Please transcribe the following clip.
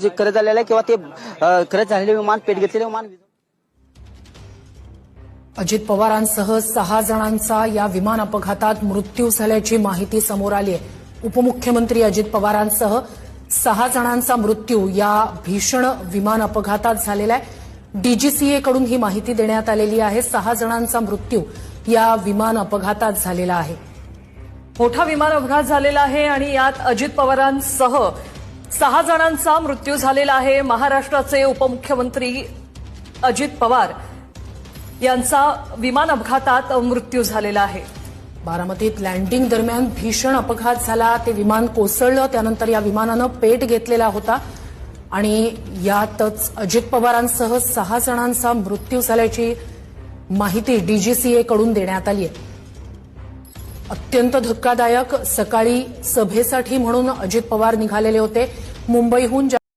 जे खरेदी झालेलं आहे किंवा ते खरेदी झालेले विमान, पेट घेतलेले विमान. अजित पवारांसह 6 जणांचा या विमान अपघातात मृत्यू झाल्याची माहिती समोर आली आहे. उपमुख्यमंत्री अजित पवारांसह 6 जणांचा मृत्यू या भीषण विमान अपघातात झालेला आहे. डीजीसीए कडून ही माहिती देण्यात आलेली आहे. 6 जणांचा मृत्यू या विमान अपघातात झालेला आहे. मोठा विमान अपघात झालेला आहे आणि यात अजित पवारांसह 6 जणांचा मृत्यू झालेला आहे. महाराष्ट्राचे उपमुख्यमंत्री अजित पवार यांचा विमान अपघातात मृत्यू झालेला आहे. बारामतीत लँडिंग दरम्यान भीषण अपघात झाला. ते विमान कोसळलं, त्यानंतर या विमानानं पेट घेतलेला होता आणि यातच अजित पवारांसह 6 जणांचा मृत्यू झाल्याची माहिती डीजीसीए कडून देण्यात आली आहे. अत्यंत धक्कादायक. सकाळी सभेसाठी म्हणून अजित पवार निघालेले होते. मुंबईहून